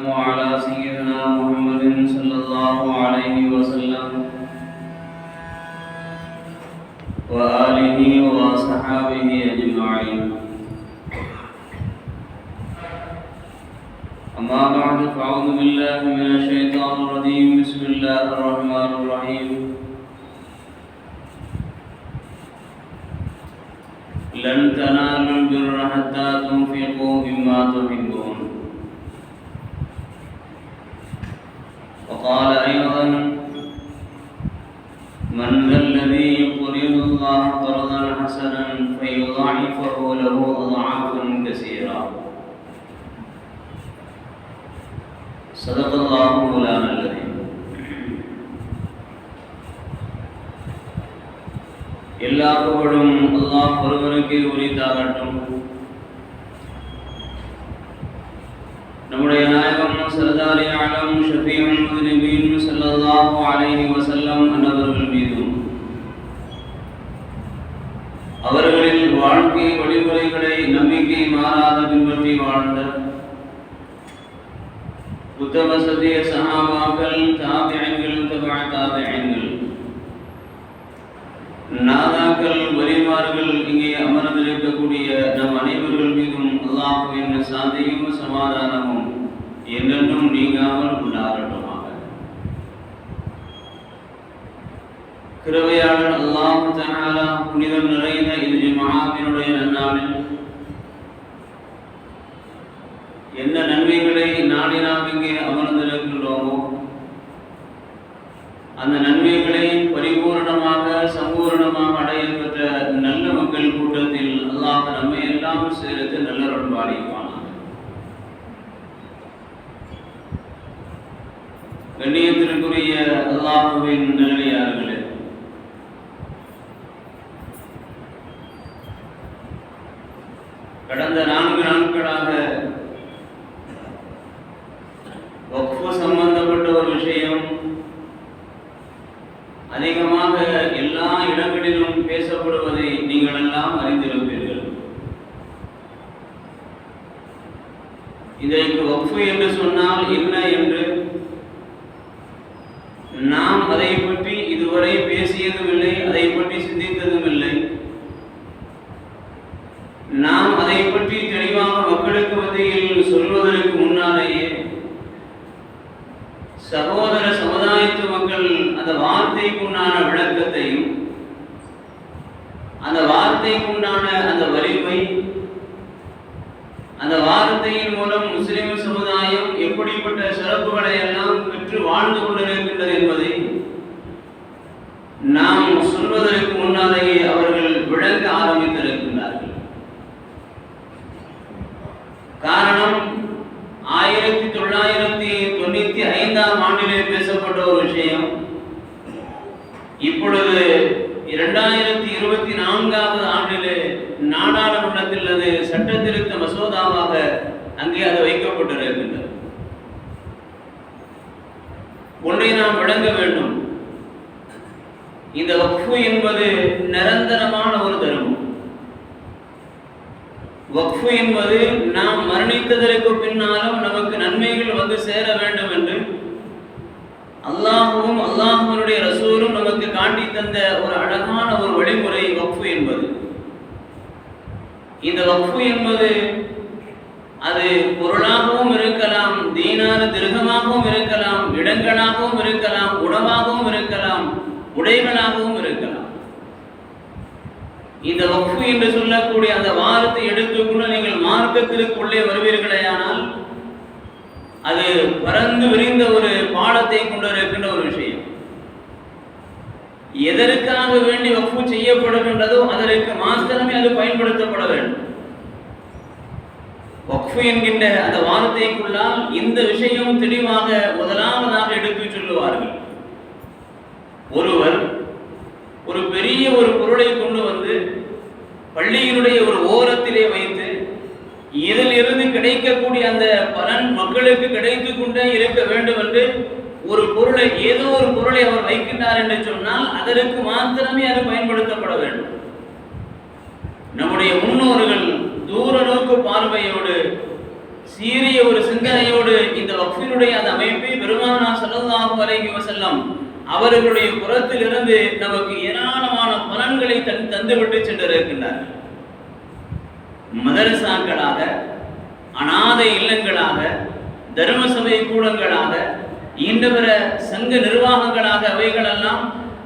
وعلى سيدنا محمد صلى الله عليه وسلم وآله وصحابه أجمعين. أما بعد فأعوذ بالله من الشيطان الرجيم. بسم الله الرحمن الرحيم. لن تنالوا البر حتى تنفقوا مما تحبون. وقال أيضا: من ذا الذي يقرض الله قرضا حسنا فيضاعفه له أضعافا كثيرا. صدق الله مولانا العظيم. எல்லா புகழும் அல்லாஹ் ஒருவனுக்கே உரித்தாகட்டும். நம்முடைய நாயகம் சர்தாரி ஆலம் ஷஃபீஉல் முஸ்லிமீன் ஸல்லல்லாஹு அலைஹி வஸல்லம் அன்னவர்கள் மீதும் அவர்களின் வாழ்க்கை வழிமுறைகளை நம்பிக்கை மாறாத பின்பற்றி வாழ்ந்த உத்தம சத்திய சஹாபாக்கள், தாபிஈன்கள், தபஅ தாபிஈன்கள், நாதாக்கள், வலிமார்கள், இங்கே அமர்ந்திருக்கக்கூடிய நம் அனைவர்கள் மீதும் அல்லாஹ்வின் சாந்தியும் சமாதானமும் என்றென்றும் நீங்காமல் உண்டாகட்டுமாக. கிருபையாளன் அல்லாஹ் தஆலா புனிதம் நிறைந்த இந்த ஜும்ஆவினுடைய நன்னாளில் என்ன நன்மைகளை நாடி நாம் இங்கே அமர்ந்திருக்கின்றோமோ அந்த நன்மைகளை பரிபூர்ணமாக சம்பூர்ணமாக அடைய பெற்ற நல்ல மக்கள் கூட்டத்தில் அல்லாஹ் நம்மை எல்லாம் சேர்த்து நல்லருள் பாலிப்பானாக. கண்ணியத்திற்குரிய அல்லாஹ்வின் நல்லடியார்களே, கடந்த 4 நாட்களாக வக்ஃப் சம்பந்தப்பட்ட ஒரு விஷயம் அதிகமாக எல்லா இடங்களிலும் பேசப்படுவதை நீங்கள் எல்லாம் அறிந்திருப்பீர்கள். இதற்கு வக்ஃப் என்று சொன்னால் என்ன என்று நாம் அதை பற்றி இதுவரை பேசியதும் இல்லை, அதை பற்றி சிந்தித்ததும் இல்லை. நாம் அதை பற்றி தெளிவாக மக்களுக்கு மத்தியில் சொல்வதற்கு முன்னாலேயே சகோதர சமுதாயத்து மக்கள் அந்த வார்த்தைக்குண்டான விளக்கத்தையும் அந்த வார்த்தைக்குண்டான அந்த வலிமை, அந்த வார்த்தையின் மூலம் முஸ்லிம் சமுதாயம் எப்படிப்பட்ட சிறப்புகளை எல்லாம் பெற்று வாழ்ந்து கொண்டிருக்கின்றது என்பதை நாம் சொல்வதற்கு முன்னாலேயே அவர்கள் விளக்க ஆரம்பித்திருக்கின்றார்கள். காரணம், 1995ஆம் ஆண்டிலே பேசப்பட்ட ஒரு விஷயம் இப்பொழுது 2024ஆவது ஆண்டிலே நாடாளுமன்றத்தில் அது சட்ட திருத்த மசோதாவாக அங்கே அது வைக்கப்பட்டிருக்கின்றது. ஒன்றை நாம் விளங்க வேண்டும், இந்த வக்ஃப் என்பது நிரந்தரமான ஒரு தர்மம். வக்ஃப் என்பது நாம் மரணித்ததற்கு பின்னாலும் நமக்கு நன்மைகள் வந்து சேர வேண்டும் என்று அல்லாஹ்வும் அல்லாஹ்வுடைய ரசூலும் நமக்கு காட்டி தந்த ஒரு அழகான ஒரு வழிமுறை வக்ஃப் என்பது. இந்த வக்ஃப் என்பது அது பொருளாகவும் இருக்கலாம், தீனார் திர்ஹமாகவும் இருக்கலாம், இடங்களாகவும் இருக்கலாம், உணவாகவும் இருக்கலாம், உடைகளாகவும் இருக்கலாம். இந்த வக்ஃப் என்று சொல்லக்கூடிய அந்த வார்த்தை எடுத்துக்கொண்டு நீங்கள் மார்க்கத்திற்கு உள்ளே வருவீர்களேயானால் அது பரந்து விரிந்த ஒரு பாடத்தை கொண்டிருக்கின்ற ஒரு விஷயம். எதற்காக வேண்டி வக்ஃப் செய்யப்படுகின்றதோ அதற்கு மாத்திரமே அது பயன்படுத்தப்பட வேண்டும். வக்ஃப் என்கின்ற அந்த வார்த்தைக்குள்ளால் இந்த விஷயம் தெளிவாக முதலாவதாக எடுத்து சொல்லுவார்கள். ஒருவர் ஒரு பெரிய ஒரு பொருளை கொண்டு வந்து பள்ளியினுடைய ஒரு ஓரத்திலே வைத்து இதில் இருந்து கிடைக்கக்கூடிய அந்த பலன் மக்களுக்கு கிடைத்து கொண்டே இருக்க வேண்டும் என்று ஒரு பொருளை, ஏதோ ஒரு பொருளை அவர் வைக்கின்றார் என்று சொன்னால் அதற்கு மாத்திரமே அது பயன்படுத்தப்பட வேண்டும். நம்முடைய முன்னோர்கள் தூர நோக்கு பார்வையோடு சீரிய ஒரு சிந்தனையோடு இந்த வக்ஃபினுடைய அந்த அமைப்பை பெருமானார் ஸல்லல்லாஹு அலைஹி வஸல்லம் அவர்களுடைய புறத்திலிருந்து நமக்கு ஏராளமான பலன்களை தந்துவிட்டு சென்றிருக்கின்றார்கள். மதரசாக்களாக, அநாதை இல்லங்களாக, தர்ம சபை கூடங்களாக, இன்று சங்க நிர்வாகங்களாக அவைகளெல்லாம்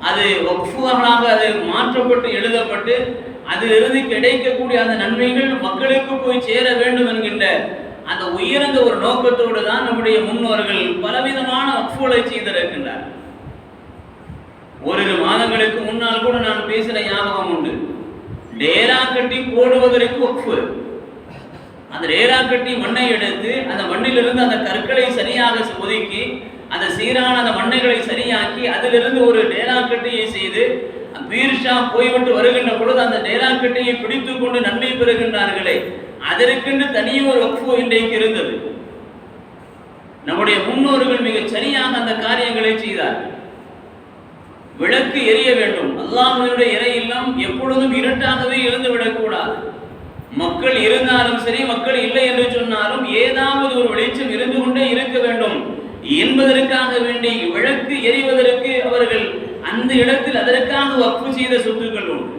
அது வக்ஃபுகளாக அது மாற்றப்பட்டு எழுதப்பட்டு அதிலிருந்து கிடைக்கக்கூடிய அந்த நன்மைகள் மக்களுக்கு போய் சேர வேண்டும் என்கின்ற அந்த உயர்ந்த ஒரு நோக்கத்தோடு தான் நம்முடைய முன்னோர்கள் பலவிதமான வக்ஃபுகளை செய்திருக்கின்றார். ஓரிரு மாதங்களுக்கு முன்னால் கூட நான் பேசின ஞாபகம் உண்டு. டேரா கட்டி போடுவதற்கு வக்ஃபு. அந்த டேரா கட்டி மண்ணை எடுத்து அந்த மண்ணிலிருந்து அந்த கற்களை சரியாக ஒதுக்கி அந்த சீரான அந்த மண்ணைகளை சரியாக்கி அதிலிருந்து ஒரு டேரா கட்டியை செய்து பீர்ஷா போய்விட்டு வருகின்ற பொழுது அந்த டேரா கட்டியை பிடித்துக் கொண்டு நன்மை பெறுகின்றார்களே, அதற்கென்று தனியே ஒரு வக்ஃபு இன்றைக்கு இருந்தது. நம்முடைய முன்னோர்கள் மிக சரியாக அந்த காரியங்களை செய்தார்கள். விளக்கு எரிய வேண்டும். அல்லாஹ்வினுடைய இறை இல்லம் எப்பொழுதும் இருட்டாகவே இருந்து விடக்கூடாது. மக்கள் இருந்தாலும் சரி, மக்கள் இல்லை என்று சொன்னாலும் ஏதாவது ஒரு வெளிச்சம் இருந்து கொண்டே இருக்க வேண்டும் என்பதற்காக வேண்டி விளக்கு எரிவதற்கு அவர்கள் அந்த இடத்தில் அதற்காக வக்ஃபு செய்த சொத்துக்கள் உண்டு.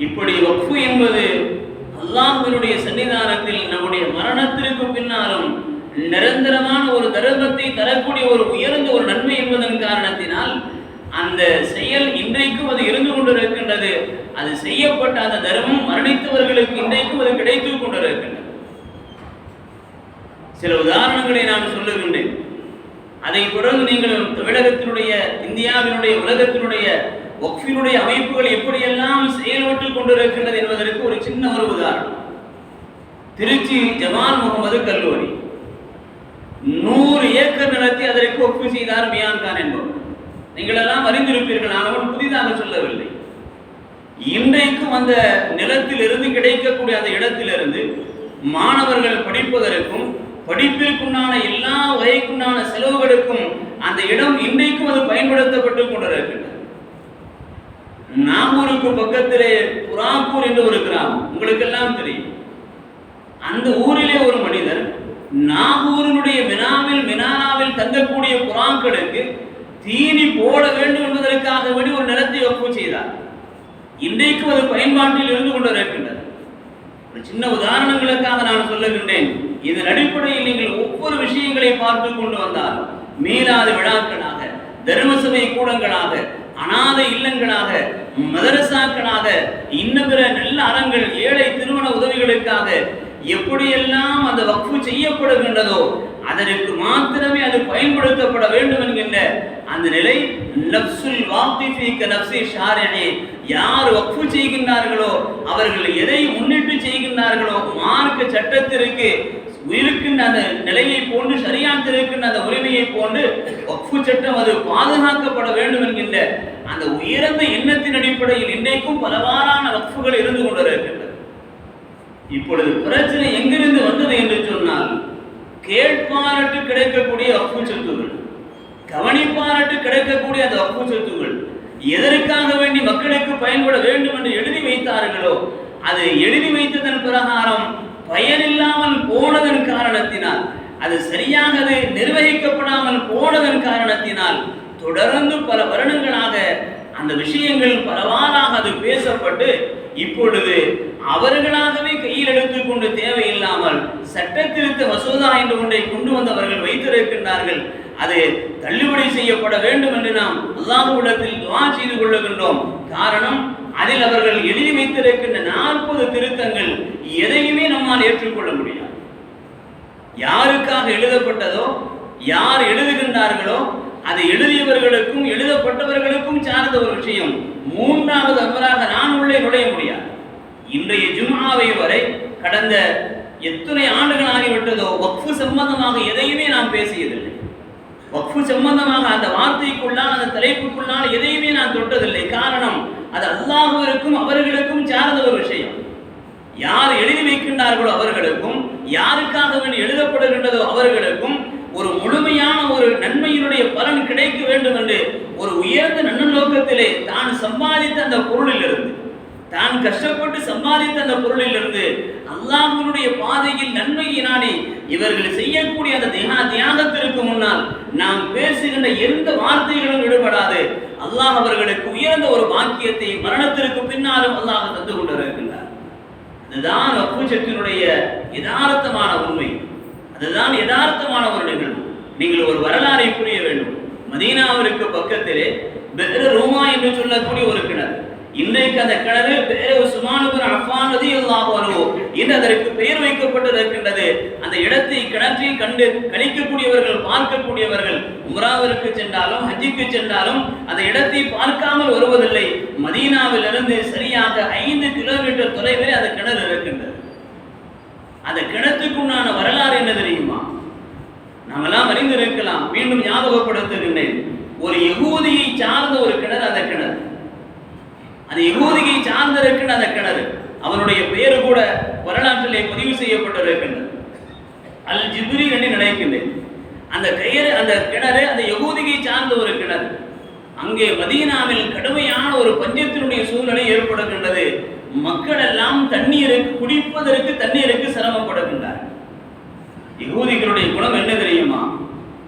இப்படி வக்ஃபு என்பது அல்லாஹ்வினுடைய சன்னிதானத்தில் நம்முடைய மரணத்திற்கு பின்னாலும் நிரந்தரமான ஒரு தர்மத்தை தரக்கூடிய ஒரு உயர்ந்த ஒரு நன்மை என்பதன் காரணத்தினால் அந்த செயல் இன்றைக்கும் அது இருந்து கொண்டிருக்கின்றது. அது செய்யப்பட்ட அந்த தர்மம் மரணித்தவர்களுக்கு இன்றைக்கும் அது கிடைத்துக் கொண்டிருக்கின்றது. சில உதாரணங்களை நான் சொல்லுகின்றேன். அதை தொடர்ந்து நீங்கள் தமிழகத்தினுடைய, இந்தியாவினுடைய, உலகத்தினுடைய வக்ஃபினுடைய அமைப்புகள் எப்படியெல்லாம் செயல்பட்டுக் கொண்டிருக்கின்றது என்பதற்கு ஒரு சின்ன ஒரு உதாரணம். திருச்சி ஜமால் முகமது கல்லூரி 100 ஏக்கர் நிலத்தை அதற்கு வக்ஃபு செய்தார் மியான் கான் என்பவர். நீங்கள் எல்லாம் அறிந்திருப்பீர்கள், நான் அவன் புதிதாக சொல்லவில்லை. இன்றைக்கும் அந்த நிலத்திலிருந்து கிடைக்கக்கூடிய அந்த இடத்திலிருந்து மாணவர்கள் படிப்பதற்கும் படிப்பிற்குண்டான எல்லா வகைக்குண்டான செலவுகளுக்கும் அந்த இடம் இன்றைக்கும் அது பயன்படுத்தப்பட்டுக் கொண்டிருக்கின்றது. நாகூருக்கு பக்கத்திலே புறாக்கூர் என்று ஒரு கிராமம் உங்களுக்கு எல்லாம் தெரியும். அந்த ஊரிலே ஒரு மனிதர் நாகூரினுடைய மினாராவில் தங்கக்கூடிய புறாக்களுக்கு தீனி போட வேண்டும் என்பதற்காக வேண்டி ஒரு நிலத்தை வக்ஃபு செய்தார். இன்றைக்கும் அது பயன்பாட்டில் இருந்து கொண்டிருக்கின்றது. ஒரு சின்ன உதாரணங்களுக்காக நான் சொல்லுகின்றேன். இதன் அடிப்படையில் நீங்கள் ஒவ்வொரு விஷயங்களை பார்த்து கொண்டு வந்தால் மீளாத விழாக்களாக, தர்ம சபை கூடங்களாக, அநாதை இல்லங்களாக, மதரசாக்களாக, இன்னும் பிற நல்ல அறங்கள், ஏழை திருமண உதவிகளுக்காக எப்படியெல்லாம் அந்த வக்ஃபு செய்யப்படுகின்றதோ அதற்கு மாத்திரமே அது பயன்படுத்தப்பட வேண்டும் என்கின்ற அந்த நிலை நஃப்சுல் வாக்ஃபி கனஃப்ஸி ஷாரிஹி. யார் வக்ஃபு செய்கின்றார்களோ அவர்கள் எதை முன்னிட்டு செய்கின்றார்களோ மார்க்க சட்டத்திற்கு இருக்கின்ற அந்த நிலையை போன்று, ஷரியத்திற்கின்ற அந்த உரிமையை போன்று வக்ஃபு சட்டம் அது பாதுகாக்கப்பட வேண்டும் என்கின்ற அந்த உயர்ந்த எண்ணத்தின் அடிப்படையில் இன்றைக்கும் பலவாறான வக்ஃபுகள் இருந்து கொண்டிருக்கின்றன. இப்பொழுது பிரச்சனை எங்கிருந்து வந்தது என்று சொன்னால், கேட்பாரட்டு கிடைக்கக்கூடிய வக்ஃபு சொத்துகள், கவனிப்பாரட்டு கிடைக்கக்கூடிய அந்த வக்ஃபு சொத்துகள் எதற்காக வேண்டி மக்களுக்கு பயன்பட வேண்டும் என்று எழுதி வைத்தார்களோ அது எழுதி வைத்ததன் பிரகாரம் பயனில்லாமல் போனதன் காரணத்தினால், அது சரியாக அது நிர்வகிக்கப்படாமல் போனதன் காரணத்தினால் தொடர்ந்து பல வருடங்களாக அந்த விஷயங்கள் பலவாறாக அது பேசப்பட்டு இப்பொழுது அவர்களாகவே கையில் எடுத்துக்கொண்டு தேவையில்லாமல் சட்ட திருத்த மசோதா என்று ஒன்றை கொண்டு வந்தவர்கள் வைத்திருக்கின்றார்கள். அது தள்ளுபடி செய்யப்பட வேண்டும் என்று நாம் அல்லாஹ்விடத்தில் துஆ செய்து கொள்ளுகின்றோம். காரணம், அதில் அவர்கள் எழுதி வைத்திருக்கின்ற 40 திருத்தங்கள் எதையுமே நம்மால் ஏற்றுக்கொள்ள முடியாது. யாருக்காக எழுதப்பட்டதோ, யார் எழுதுகின்றார்களோ அது எழுதியவர்களுக்கும் எழுதப்பட்டவர்களுக்கும் சார்ந்த ஒரு விஷயம். மூன்றாவது அவராக நான் உள்ளே நுழைய முடியாது. இன்றைய ஜும்ஆவை வரை கடந்த எத்தனை ஆண்டுகள் ஆகிவிட்டதோ வக்ஃபு சம்பந்தமாக எதையுமே நாம் பேசியதில்லை. வக்ஃபு சம்பந்தமாக அந்த வார்த்தைக்குள்ளால், அந்த தலைப்புக்குள்ளால் எதையுமே நான் தொட்டதில்லை. காரணம், அது அல்லாஹ்விற்கும் அவர்களுக்கும் சார்ந்த ஒரு விஷயம். யார் எழுதி வைக்கின்றார்களோ அவர்களுக்கும், யாருக்காக வேண்டி எழுதப்படுகின்றதோ அவர்களுக்கும் ஒரு முழுமையான ஒரு நன்மையினுடைய பலன் கிடைக்க வேண்டும் என்று ஒரு உயர்ந்த நன்னோக்கத்திலே தான் சம்பாதித்த அந்த பொருளிலிருந்து, தான் கஷ்டப்பட்டு சம்பாதித்த அந்த பொருளிலிருந்து அல்லாஹ்வினுடைய பாதையில் நன்மையை நாடி இவர்கள் செய்யக்கூடிய அந்த தியாகத்திற்கு முன்னால் நாம் பேசுகின்ற எந்த வார்த்தைகளும் ஈடுபடாது. அல்லாஹ் அவர்களுக்கு உயர்ந்த ஒரு பாக்கியத்தை மரணத்திற்கு பின்னாலும் அல்லாஹ் தந்து கொண்டிருக்கின்றார். அதுதான் வக்ஃப் சொத்தினுடைய யதார்த்தமான உண்மை, அதுதான் யதார்த்தமான ஒரு நிகழ்வு. நீங்கள் ஒரு வரலாறை புரிய வேண்டும். மதீனாவிற்கு பக்கத்திலே பிர் ரூமா என்று சொல்லக்கூடிய ஒரு கிணறு, இன்றைக்கு அந்த கிணறு பிர் உஸ்மான் இப்னு அஃபான் ரலியல்லாஹு அன்ஹு என்று அதற்கு பெயர் வைக்கப்பட்டிருக்கின்றது. அந்த இடத்தை கிணற்றை கண்டு கழிக்கக்கூடியவர்கள், பார்க்கக்கூடியவர்கள் உம்ராவிற்கு சென்றாலும் ஹஜ்ஜுக்கு சென்றாலும் அந்த இடத்தை பார்க்காமல் வருவதில்லை. மதீனாவிலிருந்து சரியாக 5 கிலோமீட்டர் தொலைவில் அந்த கிணறு இருக்கின்றது. அந்த கிணத்துக்குண்டான வரலாறு என்ன தெரியுமா? நாமெல்லாம் அறிந்திருக்கலாம், மீண்டும் ஞாபகப்படுத்துகின்றேன். ஒரு யகூதியை சார்ந்த ஒரு கிணறு அந்த கிணறு, அந்த யகூதியை சார்ந்திருக்கின்ற அந்த கிணறு, அவனுடைய பெயர் கூட வரலாற்றிலே பதிவு செய்யப்பட்டிருக்கின்றது. அல் ஜிப்ரி என்று நினைக்கின்றேன். அந்த கிணறு அந்த யகூதியை சார்ந்த ஒரு கிணறு. அங்கே மதீனாவில் கடுமையான ஒரு பஞ்சத்தினுடைய சூழ்நிலை ஏற்படுகின்றது. மக்கள் எல்லாம் தண்ணீருக்கு, குடிப்பதற்கு தண்ணீருக்கு சிரமப்படுகின்றார்கள். யகூதிகளுடைய குணம் என்ன தெரியுமா?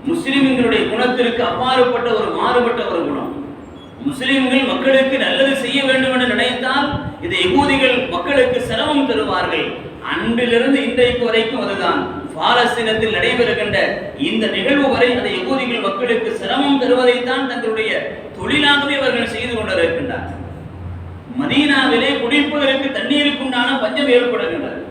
முஸ்லிம்களுடைய குணத்திற்கு அப்பாற்பட்ட ஒரு மாறுபட்ட ஒரு குணம். முஸ்லிம்கள் மக்களுக்கு நல்லது செய்ய வேண்டும் என்று நினைத்தால் இந்த யகூதிகள் மக்களுக்கு சிரமம் தருவார்கள். அன்றிலிருந்து இன்றைக்கு வரைக்கும் அதுதான். பாலஸ்தீனத்தில் நடைபெறுகின்ற இந்த நிகழ்வு வரை அந்த யகூதிகள் மக்களுக்கு சிரமம் தருவதைத்தான் தங்களுடைய தொழிலாகவே அவர்கள் செய்து கொண்டிருக்கின்றார்கள். மதீனாவிலே குடிப்பதற்கு தண்ணீருக்குண்டான பஞ்சம் ஏற்படுகின்றது.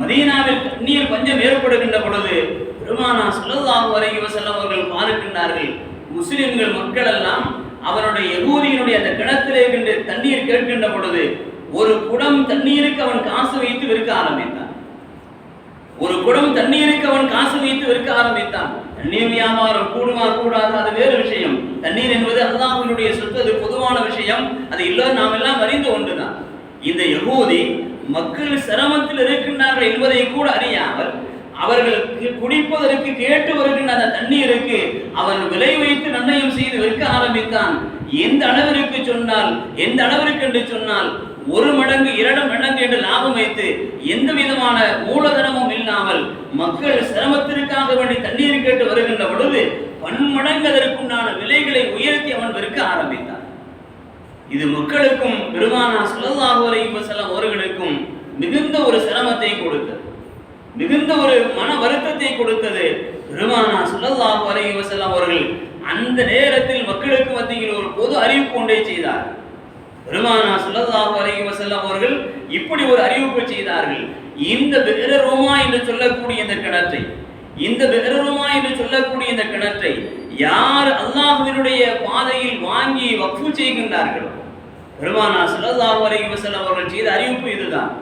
மதீனாவில் தண்ணீர் பஞ்சம் ஏற்படுகின்ற பொழுது பெருமானார் ஸல்லல்லாஹு அலைஹி வஸல்லம் அவர்கள் பார்க்கின்றார்கள், முஸ்லிம்கள் மக்கள் எல்லாம் அவனுடைய யகூதியினுடைய அந்த கிணத்திலே இருந்து தண்ணீர் கேட்கின்ற பொழுது ஒரு குடம் தண்ணீருக்கு அவன் காசு வைத்து விற்க ஆரம்பித்தான். ஒரு குடம் தண்ணீருக்கு அவன் காசு வைத்து விற்க ஆரம்பித்தான். தண்ணீர் வியாபாரம் கூடுமா கூடாது அது வேறு விஷயம். தண்ணீர் என்பது அல்லாஹ்வினுடைய சொத்து, அது பொதுவான விஷயம். அது எல்லோரும் நாம் எல்லாம் அறிந்து ஒன்றுதான். இந்த யகூதி மக்கள் சிரமத்தில் இருக்கின்றார்கள் என்பதை கூட அறியாமல் அவர்களுக்கு குடிப்பதற்கு கேட்டு வருகின்ற அந்த தண்ணீருக்கு அவன் விலை வைத்து நிர்ணயம் செய்து விற்க ஆரம்பித்தான். எந்த அளவிற்கு சொன்னால், எந்த அளவிற்கு என்று சொன்னால் 1 மடங்கு 2 மடங்கு என்று லாபம் வைத்து எந்த விதமான மூலதனமும் இல்லாமல் மக்கள் சிரமத்திற்காக வேண்டி தண்ணீர் கேட்டு வருகின்ற பொழுது 10 மடங்கு அதற்குண்டான விலைகளை உயர்த்தி அவன் விற்க ஆரம்பித்தான். இது மக்களுக்கும் பெருமானார் ஸல்லல்லாஹு அலைஹி வஸல்லம் அவர்களுக்கும் மிகுந்த ஒரு சிரமத்தை கொடுத்தது, மிகுந்த ஒரு மன வருத்தத்தை கொடுத்தது. பெருமானார் ஸல்லல்லாஹு அலைஹி வஸல்லம் அவர்கள் அந்த நேரத்தில் மக்களுக்கு மத்தியில் ஒரு பொது அறிவிப்பு ஒன்றை செய்தார். பெருமானார் ஸல்லல்லாஹு அலைஹி வஸல்லம் அவர்கள் இப்படி ஒரு அறிவிப்பு செய்தார்கள். இந்த பிர் ரூமா என்று சொல்லக்கூடிய இந்த கிணற்றை, இந்த பிர் ரூமா என்று சொல்லக்கூடிய இந்த கிணற்றை யார் அல்லாஹ்வினுடைய பாதையில் வாங்கி வக்ஃப் செய்கின்றார்களோ, பெருமானார் ஸல்லல்லாஹு அலைஹி வஸல்லம் அவர்கள் செய்த அறிவிப்பு இதுதான்.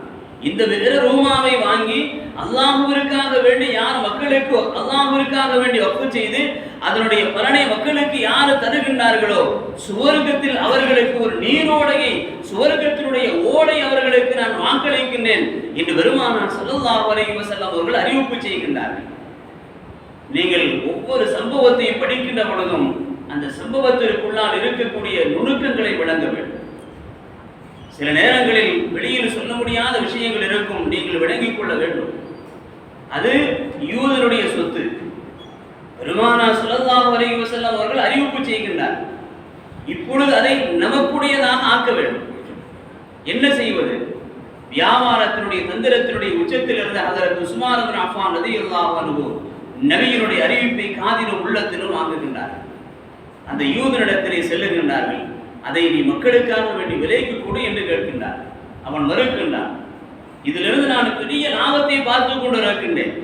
இந்த பிர் ரூமாவை வாங்கி அல்லாஹ்விற்காக வேண்டி யார் மக்களுக்கு அல்லாஹ்விற்காக வேண்டி வக்ஃப் செய்து அதனுடைய பலனை மக்களுக்கு யார் தருகின்றார்களோ சுவர்க்கத்தில் அவர்களுக்கு ஒரு நீரோடையை, சுவர்க்கத்தினுடைய ஓடை அவர்களுக்கு நான் வாக்களிக்கின்றேன் என்று பெருமானார் ஸல்லல்லாஹு அலைஹி வஸல்லம் அவர்கள் அறிவிப்பு செய்கின்றார்கள். நீங்கள் ஒவ்வொரு சம்பவத்தை படிக்கின்ற பொழுதும் அந்த சம்பவத்திற்குள்ளால் இருக்கக்கூடிய நுணுக்கங்களை விளங்க வேண்டும். சில நேரங்களில் வெளியில் சொல்ல முடியாத விஷயங்கள் இருக்கும், நீங்கள் விளங்கிக் கொள்ள வேண்டும். அது யூதனுடைய சொத்து. பெருமானார் ஸல்லல்லாஹு அலைஹி வஸல்லம் அவர்கள் அறிவிப்பு செய்கின்றார். இப்பொழுது அதை நமக்குடையதாக ஆக்க வேண்டும். என்ன செய்வது? வியாபாரத்தினுடைய தந்திரத்தினுடைய உச்சத்தில் இருந்த ஹஜ்ரத் உஸ்மான் இப்னு அஃபான் ரலியல்லாஹு அன்ஹு நபியினுடைய அறிவிப்பை காதிலும் உள்ளத்திலும் வாங்குகின்றார். அந்த யூதனிடத்திலே செல்லுகின்றார்கள். அதை நீ மக்களுக்காக வேண்டி விலைக்கு கொடு என்று கேட்கின்றார். அவன் மறுக்கின்றான். இதிலிருந்து நான் பெரிய லாபத்தை பார்த்து கொண்டு இருக்கின்றேன்,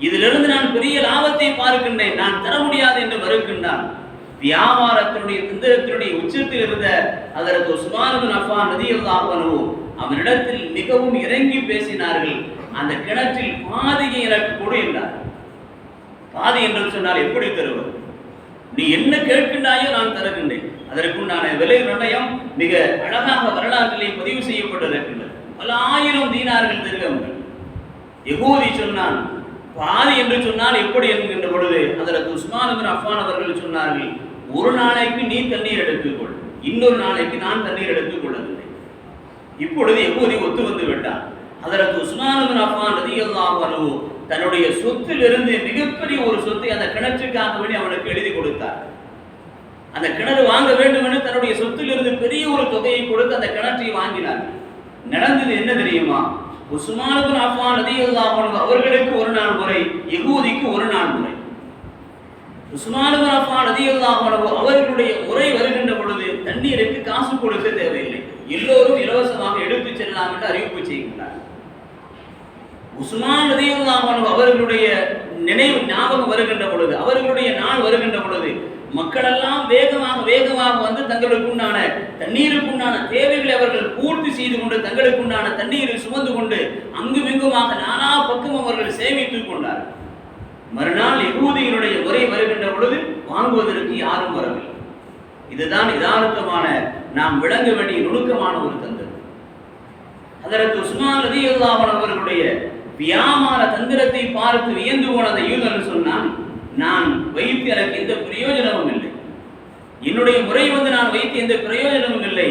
இதிலிருந்து நான் பெரிய லாபத்தை பார்க்கின்றேன், நான் தர முடியாது என்று மறுக்கின்றான். வியாபாரத்தினுடைய தந்திரத்தினுடைய உச்சத்தில் இருந்த ஹஜ்ரத் உஸ்மான் இப்னு அஃபான் ரலியல்லாஹு அன்ஹு அவனிடத்தில் மிகவும் இறங்கி பேசினார்கள். அந்த கிணற்றில் பாதியை எனக்கு கொடு என்றார். பாதி என்று சொன்னால் எப்படி தருவது? நீ என்ன கேட்கின்றாயோ நான் தருகின்றேன். அதற்குண்டான விலை நிர்ணயம் மிக அழகாக வரலாற்றிலே பதிவு செய்யப்பட்டிருக்கின்றது. பல 1000 தீனார்கள் திருகங்கள். யகூதி சொன்னான் பாதி என்று சொன்னால் எப்படி என்கின்ற பொழுது ஹஜ்ரத் உஸ்மான் இப்னு அஃபான் அவர்கள் சொன்னார்கள், ஒரு நாளைக்கு நீ தண்ணீர் எடுத்துக்கொள், இன்னொரு நாளைக்கு நான் தண்ணீர் எடுத்துக் கொள்ளவில்லை. இப்பொழுது யகூதி ஒத்து வந்து விட்டான். ஹஜ்ரத் உஸ்மான் இப்னு அஃபான் ரலியல்லாஹு அன்ஹு தன்னுடைய சொத்திலிருந்து மிகப்பெரிய ஒரு சொத்தை அந்த கிணற்றுக்காக வேண்டி அவனுக்கு எழுதி கொடுத்தார். அந்த கிணறு வாங்க வேண்டும் என்று தன்னுடைய சொத்திலிருந்து பெரிய ஒரு தொகையை கொடுத்து அந்த கிணற்றை வாங்கினார். நடந்தது என்ன தெரியுமா? உஸ்மான் இப்னு அஃபான் ரலியல்லாஹு அன்ஹு அவர்களுக்கு ஒரு நாள் முறை, யகூதிக்கு ஒரு நாள் முறை. உஸ்மான் இப்னு அஃபான் ரலியல்லாஹு அன்ஹு அவர்களுடைய முறை வருகின்ற பொழுது தண்ணீருக்கு காசு கொடுக்க தேவையில்லை, எல்லோரும் இலவசமாக எடுத்துச் செல்லலாம் என்று அறிவிப்பு செய்கின்றார். உஸ்மான் ரலியல்லாஹு அன்ஹு அவர்களுடைய நினைவு ஞாபகம் வருகின்ற பொழுது, அவர்களுடைய நாள் வருகின்ற பொழுது மக்கள் எல்லாம் வேகமாக வந்து தங்களுக்குண்டான தண்ணீருக்குண்டான தேவைகளை அவர்கள் பூர்த்தி செய்து கொண்டு தங்களுக்குண்டான தண்ணீரை சுமந்து கொண்டு அங்குமிங்குமாக நானா பக்கம் அவர்கள் சேமித்துக் கொண்டார்கள். மறுநாள் யகூதியினுடைய முறை வருகின்ற பொழுது வாங்குவதற்கு யாரும் வரவில்லை. இதுதான் யதார்த்தமான நாம் விளங்க வேண்டிய நுணுக்கமான ஒரு தந்திரம். ஹஜ்ரத் உஸ்மான் ரலியல்லாஹு அன்ஹு அவர்களுடைய வியாபார தந்திரத்தை பார்த்து வியந்து போன அந்த யூதன் சொன்னான், நான் வைத்து எனக்கு எந்த பிரயோஜனமும் இல்லை, என்னுடைய முறை வந்து நான் வைத்து எந்த பிரயோஜனமும் இல்லை,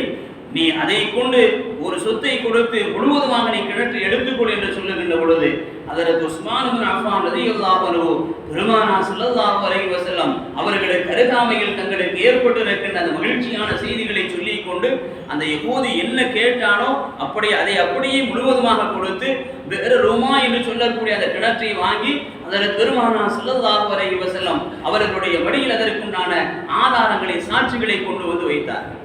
நீ அதை கொண்டு ஒரு சொத்தை கொடுத்து முழுவதுமாக நீ கிணற்றை எடுத்துக்கொள் என்று சொல்லுகின்ற பொழுது ஹஜ்ரத் உஸ்மான் இப்னு அஃபான் ரலியல்லாஹு அன்ஹு பெருமானார் ஸல்லல்லாஹு அலைஹி வஸல்லம் அவர்களுக்கு அருகாமையில் தங்களுக்கு ஏற்பட்டிருக்கின்ற அந்த மகிழ்ச்சியான செய்திகளை சொல்லிக் கொண்டு அந்த யகூதி என்ன கேட்டானோ அதை அப்படியே முழுவதுமாக கொடுத்து வேறு ரோமா என்று சொல்லக்கூடிய அந்த கிணற்றை வாங்கி அதற்கு பெருமானார் ஸல்லல்லாஹு அலைஹி வஸல்லம் அவர்களுடைய வழியில் அதற்குண்டான ஆதாரங்களை சாட்சிகளை கொண்டு வந்து வைத்தார்கள்.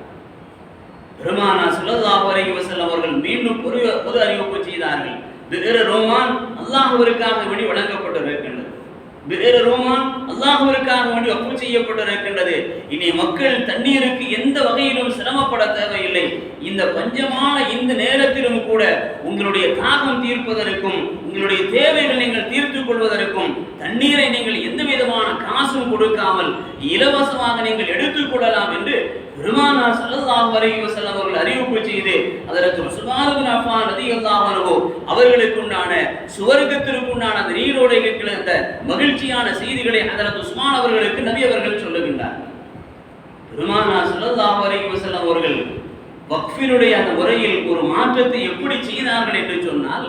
பெருமானார் ஸல்லல்லாஹு அலைஹி வஸல்லம் அவர்கள் மீண்டும் பொது அறிவிப்பு செய்தார்கள், வேறு ரோமான் அல்லாஹ்விற்காக வேண்டி வழங்கப்பட்டிருக்கின்றது, வேறு ரோமான் அல்லாஹ்விற்காக வேண்டி வக்ஃப் செய்யப்பட்டிருக்கின்றது. இனி மக்கள் தண்ணீருக்கு எந்த வகையிலும் சிரமப்பட தேவையில்லை. இந்த பஞ்சமான இந்த நேரத்திலும் கூட உங்களுடைய தாகம் தீர்ப்பதற்கும் உங்களுடைய தேவைகளை நீங்கள் தீர்த்துக் கொள்வதற்கும் தண்ணீரை நீங்கள் எந்த விதமான காசும் கொடுக்காமல் இலவசமாக நீங்கள் எடுத்துக் கொள்ளலாம் என்று பெருமானார் ஸல்லல்லாஹு அலைஹி வஸல்லம் அவர்கள் அறிவிப்பு செய்து ஹஜ்ரத் உஸ்மான் இப்னு அஃபான் ரலியல்லாஹு அன்ஹு அவர்களுக்குண்டான சுவர்க்கத்திற்குண்டான அந்த நீரோடைகளுக்கு அந்த மகிழ்ச்சியான செய்திகளை ஹஜ்ரத் உஸ்மான் அவர்களுக்கு நபி அவர்கள் சொல்லுகின்றார். பெருமானார் ஸல்லல்லாஹு அலைஹி வஸல்லம் அவர்கள் வக்ஃபினுடைய அந்த முறையில் ஒரு மாற்றத்தை எப்படி செய்தார்கள் என்று சொன்னால்,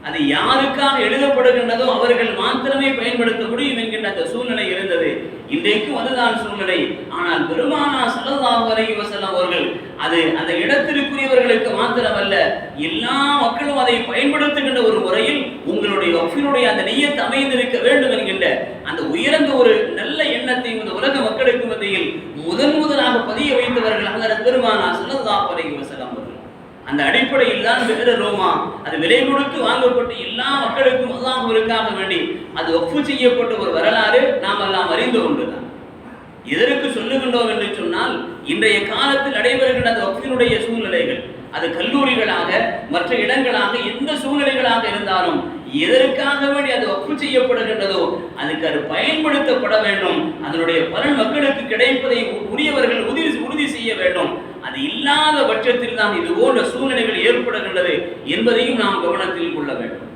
அது யாருக்காக எழுதப்படுகின்றதோ அவர்கள் மாத்திரமே பயன்படுத்த முடியும் என்கின்ற அந்த சூழ்நிலை இருந்தது. இன்றைக்கும் அதுதான் சூழ்நிலை. ஆனால் பெருமானார் ஸல்லல்லாஹு அலைஹி வஸல்லம் அவர்கள் அது அந்த இடத்திற்குரியவர்களுக்கு மாத்திரமல்ல, எல்லா மக்களும் அதை பயன்படுத்துகின்ற ஒரு முறையில் உங்களுடைய வக்ஃபினுடைய அந்த நிய்யத் அமைந்திருக்க வேண்டும் என்கின்ற அந்த உயர்ந்த ஒரு நல்ல எண்ணத்தை இந்த உலக மக்களுக்கு மத்தியில் முதலாக பதிய வைத்தவர்கள் ஹஜ்ரத் பெருமானார் ஸல்லல்லாஹு அலைஹி வஸல்லம் அவர்கள். அந்த அடிப்படையில் தான் வேறு ரோமா அது விலை கொடுத்து வாங்கப்பட்டு எல்லா மக்களுக்கும் அல்லாஹ்விற்காக வேண்டி அது வக்ஃப் செய்யப்பட்ட ஒரு வரலாறு நாம் எல்லாம் அறிந்து கொண்டுதான். எதற்கு சொல்லுகின்றோம் என்று சொன்னால், இன்றைய காலத்தில் நடைபெறுகின்ற அந்த வக்ஃபினுடைய சூழ்நிலைகள், அது கல்லூரிகளாக மற்ற இடங்களாக எந்த சூழ்நிலைகளாக இருந்தாலும் எதற்காக வேண்டி அது வக்ஃப் செய்யப்படுகின்றதோ அதுக்கு அது பயன்படுத்தப்பட வேண்டும். அதனுடைய பலன் மக்களுக்கு கிடைப்பதை உரியவர்கள் உறுதி செய்ய வேண்டும். அது இல்லாத பட்சத்தில் தான் இது போன்ற சூழ்நிலைகள் ஏற்படுகின்றது என்பதையும் நாம் கவனத்தில் கொள்ள வேண்டும்.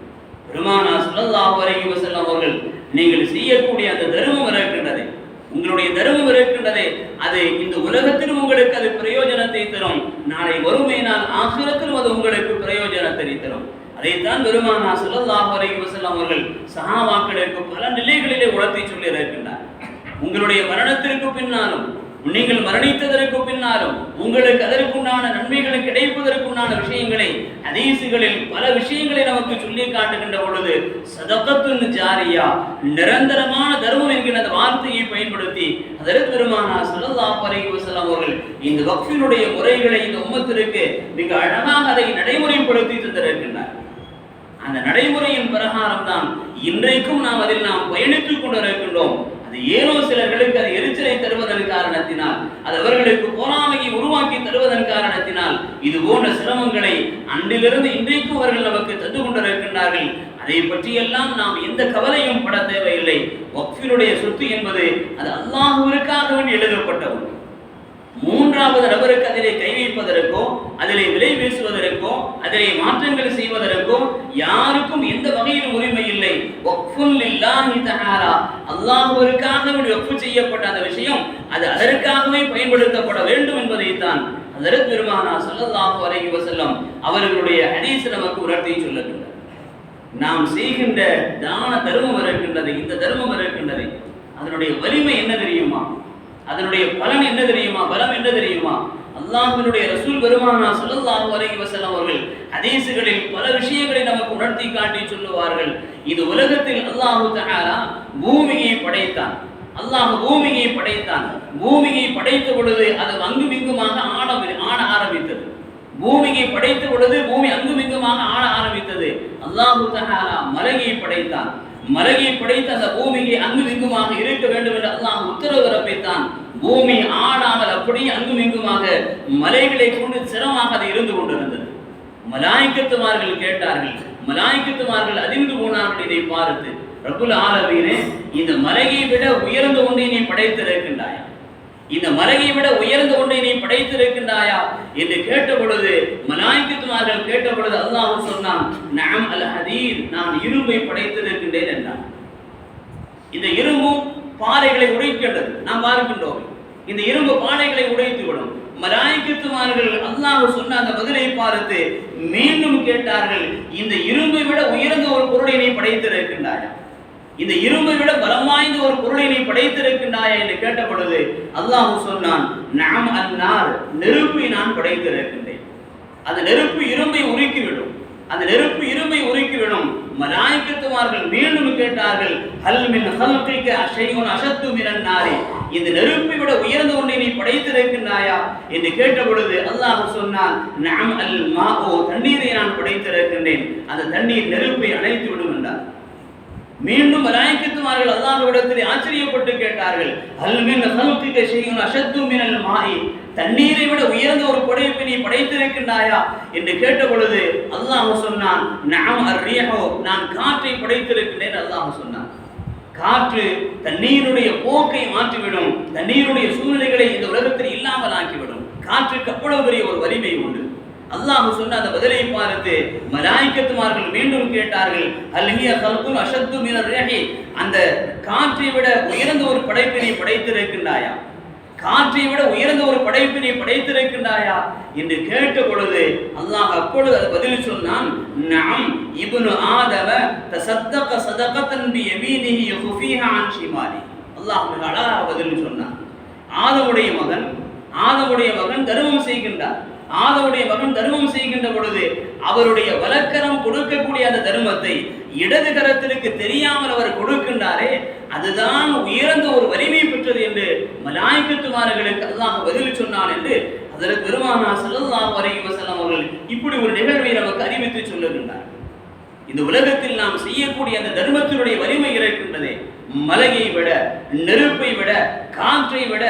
பெருமானார் ஸல்லல்லாஹு அலைஹி வஸல்லம் அவர்கள், நீங்கள் செய்யக்கூடிய அந்த தர்மம் இருக்கின்றது, உங்களுடைய தர்மம் இருக்கின்றதே, அது இந்த உலகத்திலும் உங்களுக்கு அது பிரயோஜனத்தை தரும், நாளை வறுமை நாள் ஆகிரத்திலும் அது உங்களுக்கு பிரயோஜனத்தை தரும். அதைத்தான் பெருமானார் ஸல்லல்லாஹு அலைஹி வஸல்லம் அவர்கள் சஹாபாக்களுக்கு பல நிலைகளிலே உணர்த்தி சொல்லி இருக்கின்றார். உங்களுடைய மரணத்திற்கு பின்னாலும் நீங்கள் மரணித்ததற்கு பின்னாலும் உங்களுக்கு அதற்குண்டான நன்மைகள் கிடைப்பதற்குண்டான விஷயங்களை ஹதீஸுகளில் பல விஷயங்களை நமக்கு சொல்லி காட்டுகின்ற பொழுது சதகத்துன் ஜாரியா, நிரந்தரமான தர்மம் என்கிற அந்த வார்த்தையை பயன்படுத்தி ஹஜ்ரத் பெருமானார் ஸல்லல்லாஹு அலைஹி வஸல்லம் அவர்கள் இந்த வக்ஃபினுடைய முறைகளை இந்த உம்மத்திற்கு மிக அழகாக அதை நடைமுறைப்படுத்தி தந்திருக்கின்றார். அந்த நடைமுறையின் பிரகாரம் தான் இன்றைக்கும் அதில் நாம் பயணித்துக் கொண்டிருக்கின்றோம். அது ஏனோ சிலர்களுக்கு அது எரிச்சலை தருவதன் காரணத்தினால், அது அவர்களுக்கு பொறாமையை உருவாக்கி தருவதன் காரணத்தினால் இது போன்ற சிரமங்களை அன்றிலிருந்து இன்றைக்கும் அவர்கள் நமக்கு தந்து கொண்டிருக்கின்றார்கள். அதை பற்றியெல்லாம் நாம் எந்த கவலையும் பட தேவையில்லை. வக்ஃபினுடைய சொத்து என்பது அது அல்லாஹ்விற்காக வேண்டி எழுதப்பட்டது. மூன்றாவது நபருக்கு அதிலே கை வைப்பதற்கோ அதிலே விலை பேசுவதற்கோ அதிலே மாற்றங்கள் செய்வதற்கோ யாருக்கும் எந்த வகையிலும் உரிமை இல்லை. வக்ஃபுல் லில்லாஹி தஆலா, அல்லாஹ்விற்காக வக்ஃப் செய்யப்பட்ட அந்த விஷயம் அது அதற்காகவே பயன்படுத்தப்பட வேண்டும் என்பதைத்தான் ஹஜ்ரத் பெருமானார் ஸல்லல்லாஹு அலைஹி வஸல்லம் அவர்களுடைய ஹதீஸ் நமக்கு உணர்த்தி சொல்லுகின்றார். நாம் செய்கின்ற தான தர்மம் இருக்கின்றது, இந்த தர்மம் இருக்கின்றது, அதனுடைய வலிமை என்ன தெரியுமா? அதனுடைய பலன் என்ன தெரியுமா? பலம் என்ன தெரியுமா? அல்லாஹ்வினுடைய ரசூல் பெருமானார் ஸல்லல்லாஹு அலைஹி வஸல்லம் அவர்கள் ஹதீஸ்களில் பல விஷயங்களை நமக்கு உணர்த்தி காட்டி சொல்லுவார்கள். இது உலகத்தில் அல்லாஹ் தஆலா பூமியை படைத்தான். அல்லாஹ் பூமியை படைத்தான். பூமியை படைத்த பொழுது அது அங்குமிங்குமாக ஆட ஆரம்பித்தது. பூமியை படைத்த பொழுது பூமி அங்குமிங்குமாக ஆட ஆரம்பித்தது. அல்லாஹ் தஆலா மலையை படைத்தான். மலையை படைத்து அந்த பூமியை அங்குமிங்குமாக இருக்க வேண்டும் என்று அல்லாஹ் உத்தரவு பிறப்பித்தான். பூமி ஆடாமல் அப்படியே அங்குமிங்குமாக மலைகளை கொண்டு சிரமமாக அது இருந்து கொண்டிருந்தது. மலாயிக்கத்துமார்கள் கேட்டார்கள், மலாயிக்கத்துமார்கள் அதிர்ந்து போனார்கள் இதை பார்த்து, ரப்புல் ஆலமீனே, இந்த மலையை விட உயர்ந்த ஒன்றை நீ படைத்திருக்கின்றாயா? இந்த மலையை விட உயர்ந்த ஒன்றை நீ படைத்திருக்கின்றாயா என்று கேட்ட பொழுது, மலாயிக்கத்துமார்கள் கேட்ட பொழுது அல்லாஹ் சொன்னான், நஅம் அல் ஹதீத், நான் இரும்பை படைத்திருக்கின்றேன் என்றான். இந்த இரும்பு பாறைகளை உடைக்கின்றது. நாம் பார்க்கின்றோம், இந்த இரும்பு பாறைகளை உடைத்து விடும். மலாயிக்கத்துமார்கள் அல்லாஹ் சொன்ன அந்த பதிலை பார்த்து மீண்டும் கேட்டார்கள், இந்த இரும்பை விட உயர்ந்த ஒரு பொருளை நீ படைத்திருக்கின்றாயா? இந்த இரும்பை விட பலம் வாய்ந்த ஒரு பொருளை நீ படைத்திருக்கின்றாயா என்று கேட்ட பொழுது அல்லாஹ் சொன்னான், நஅம் அன்னார், நெருப்பை நான் படைத்திருக்கின்றேன். அந்த நெருப்பு இரும்பை உருக்கிவிடும். அந்த நெருப்பு இரும்பை உருக்கிவிடும். மலாயிக்கத்துமார்கள் மீண்டும் கேட்டார்கள், ஹல் மின் ஹல்கிக ஷைஉன் அஷத்து மினன் நாரி, இந்த நெருப்பை விட உயர்ந்த ஒன்றை நீ படைத்திருக்கின்றாயா என்று கேட்ட பொழுது அல்லாஹ் சொன்னான், நஅம் அல் மாஉ, தண்ணீரை நான் படைத்திருக்கின்றேன். அந்த தண்ணீர் நெருப்பை அணைத்து விடும் என்றார். மீண்டும் மலாயிக்கத்துமார்கள் அல்லாஹ்விடத்தில் ஆச்சரியப்பட்டு கேட்டார்கள், ஹல் மின் ஹல்கிக ஷைஉன் அஷத்து மினல் மாஇ, தண்ணீரை விட உயர்ந்த ஒரு படைப்பை நீ படைத்திருக்கின்றாயா என்று கேட்ட பொழுது அல்லாஹ் சொன்னான், நஅம் அர்-ரீஹு, நான் காற்றை படைத்திருக்கின்றேன். அல்லாஹ் சொன்னான், காற்று தண்ணீருடைய போக்கை மாற்றிவிடும், தண்ணீருடைய சூழ்நிலைகளை இந்த உலகத்தில் இல்லாமல் ஆக்கிவிடும். காற்றுக்கு அவ்வளவு பெரிய ஒரு வலிமை உண்டு. அல்லாஹ் சொன்ன அந்த பதிலை பார்த்து மலாயிக்கத்துமார்கள் மீண்டும் கேட்டார்கள், ஹல் ஹிய ஹல்குன் அஷத்து மினர் ரீஹி, அந்த காற்றை விட உயர்ந்த ஒரு படைப்பை நீ படைத்திருக்கின்றாயா? காற்றை விட உயர்ந்த ஒரு படைப்பினை படைத்திருக்கின்றாயா என்று கேட்ட பொழுது அல்லாஹ் அப்பொழுது அது பதில் சொன்னான், நஅம் இப்னு ஆதம தஸத்தக ஸதகத்தன் பி யமீனிஹி யுஃபிஹா அன் ஷிமாலி. அல்லாஹ் மிக அழகாக பதில் சொன்னான். ஆதமுடைய மகன் தர்மம் செய்கின்றார். ஆதமுடைய மகன் தர்மம் செய்கின்ற பொழுது அவருடைய வலக்கரம் கொடுக்கக்கூடிய அந்த தர்மத்தை இடது கரத்திற்கு தெரியாமல் அவர் கொடுக்கின்றாரே, அதுதான் உயர்ந்த ஒரு வலிமை பெற்றது என்று மலாயிக்கத்துமார்களுக்கு அல்லாஹ் பதில் சொன்னான் என்று ஹஜ்ரத் பெருமானார் ஸல்லல்லாஹு அலைஹி வஸல்லம் அவர்கள் இப்படி ஒரு நிகழ்வை நமக்கு அறிவித்து சொல்லுகின்றார். இந்த உலகத்தில் நாம் செய்யக்கூடிய அந்த தர்மத்தினுடைய வலிமை இருக்கின்றதே, மலையை விட, நெருப்பை விட, காற்றை விட,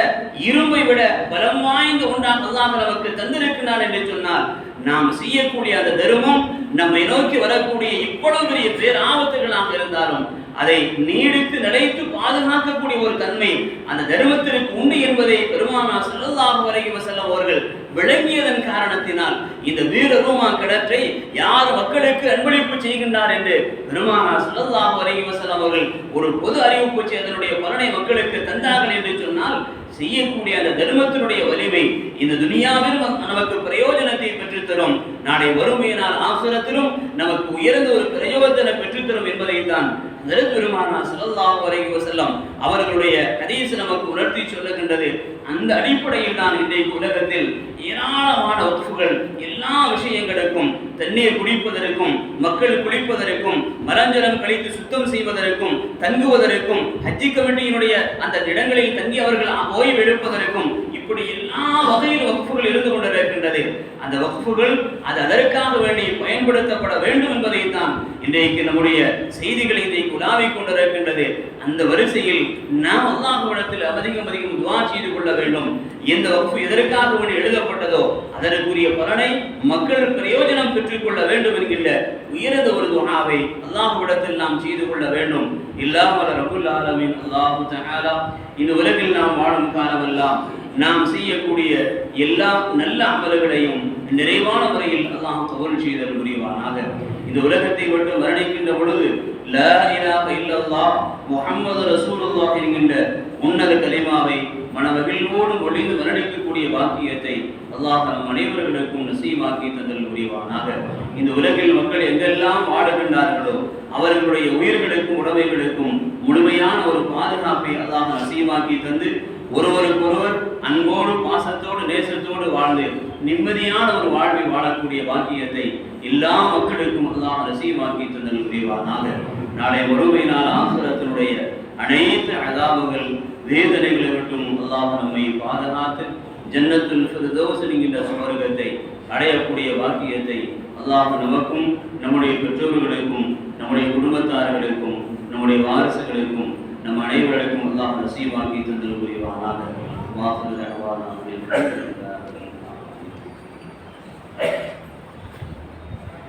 இரும்பை விட பலம் வாய்ந்த ஒன்றாக அல்லாஹ் நமக்கு தந்திருக்கிறான் என்று சொன்னால், நாம் செய்யக்கூடிய அந்த தர்மம் நம்மை நோக்கி வரக்கூடிய இவ்வளவு பெரிய பேராபத்துகளாக இருந்தாலும் அதை நீடித்து நிலைத்து பாதுகாக்கக்கூடிய ஒரு தன்மை அந்த தர்மத்திற்கு உண்டு என்பதை பெருமானார் ஸல்லல்லாஹு அலைஹி வஸல்லம் அவர்கள் விளங்கியதன் காரணத்தினால் இந்த வீரரூமா கிணற்றை யார் மக்களுக்கு அன்பளிப்பு செய்கின்றார் என்று பெருமானார் ஸல்லல்லாஹு அலைஹி வஸல்லம் அவர்கள் ஒரு பொது அறிவிப்பு செய்தனுடைய பலனை மக்களுக்கு தந்தார்கள் என்று சொன்னால், செய்யக்கூடிய அந்த தர்மத்தினுடைய வலிமை இந்த துனியாவிலும் நமக்கு பிரயோஜனத்தை பெற்றுத்தரும், நாளை வறுமையினால் ஆசிரத்திலும் நமக்கு உயர்ந்த ஒரு பிரயோஜனம் பெற்றுத்தரும் என்பதைத்தான் ஹஜ்ரத் பெருமானார் ஸல்லல்லாஹு அலைஹி வஸல்லம் அவர்களுடைய ஹதீஸ் நமக்கு உணர்த்தி சொல்லுகின்றது. அந்த அடிப்படையில் தான் இன்றைக்கு உலகத்தில் ஏராளமான வக்ஃபுகள் எல்லா விஷயங்களுக்கும், தண்ணீர் குடிப்பதற்கும், மக்கள் குளிப்பதற்கும், மரஞ்சலம் கழித்து சுத்தம் செய்வதற்கும், தங்குவதற்கும், ஹஜ்ஜி கமிட்டியினுடைய அந்த இடங்களில் தங்கி அவர்கள் ஓய்வு எடுப்பதற்கும், இப்படி எல்லா வகையில் வக்ஃபுகள் இருந்து கொண்டிருக்கின்றது. அந்த வக்ஃபுகள் அது அதற்காக வேண்டி பயன்படுத்தப்பட வேண்டும் என்பதைத்தான் இன்றைக்கு நம்முடைய செய்திகளை இன்றைக்கு உலாவிக் கொண்டிருக்கின்றது. அந்த வரிசையில் நாம் அல்லாஹ்விடத்தில் அதிகம் துஆ செய்து கொள்ள வேண்டும். எந்த வக்ஃபு எதற்காக வேண்டி எழுதப்பட்டதோ அதற்குரிய பலனை மக்கள் பிரயோஜனம் பெற்றுக் கொள்ள வேண்டும் என்கின்ற உயர்ந்த ஒரு துஆவை அல்லாஹ்விடத்தில் நாம் செய்து கொள்ள வேண்டும். இல்லாமல் ரப்புல் ஆலமீன் அல்லாஹ் தஆலா இந்த உலகில் நாம் வாழும் காலமெல்லாம் நாம் செய்யக்கூடிய எல்லா நல்ல அமல்களையும் நிறைவான முறையில் அல்லாஹ் கபூல் செய்தல் புரிவானாக. இந்த உலகத்தை விட்டு மரணிக்கின்ற பொழுது லா இலாஹ இல்லல்லாஹ் முஹம்மது ரசூலுல்லாஹ் என்கின்ற உன்னத கலிமாவை மனமகிழ்வோடு ஒளிந்து மரணிக்கக்கூடிய பாக்கியத்தை அல்லாஹ் நம் அனைவர்களுக்கும் நசீபாக்கி தந்தல் புரிவானாக. இந்த உலகில் மக்கள் எங்கெல்லாம் வாடுகின்றார்களோ அவர்களுடைய உயிர்களுக்கும் உடைமைகளுக்கும் முழுமையான ஒரு பாதுகாப்பை அல்லாஹ் நசீபாக்கி தந்து ஒருவருக்கொருவர் அன்போடு பாசத்தோடு நேசத்தோடு வாழ்ந்து நிம்மதியான ஒரு வாழ்வை வாழக்கூடிய பாக்கியத்தை எல்லா மக்களுக்கும் அல்லாஹ் நசீபாக்கி தந்தல் புரிவானாக. நாளை ஒருமை நாள் ஆகிரத்தினுடைய அனைத்து அதாபுகள் வேதனைகளை விட்டும் அல்லாஹ் நம்மை பாதுகாத்து ஜன்னத்துல் ஃபிர்தௌஸ் என்கின்ற சுவர்க்கத்தை அடையக்கூடிய பாக்கியத்தை அல்லாஹ் நமக்கும் நம்முடைய பெற்றோர்களுக்கும் நம்முடைய குடும்பத்தார்களுக்கும் நம்முடைய வாரிசுகளுக்கும் நம் அனைவருக்கும் அல்லாஹ் நசீபாக்கி தந்தல் புரிவானாக. வாஹிரு தஅவானா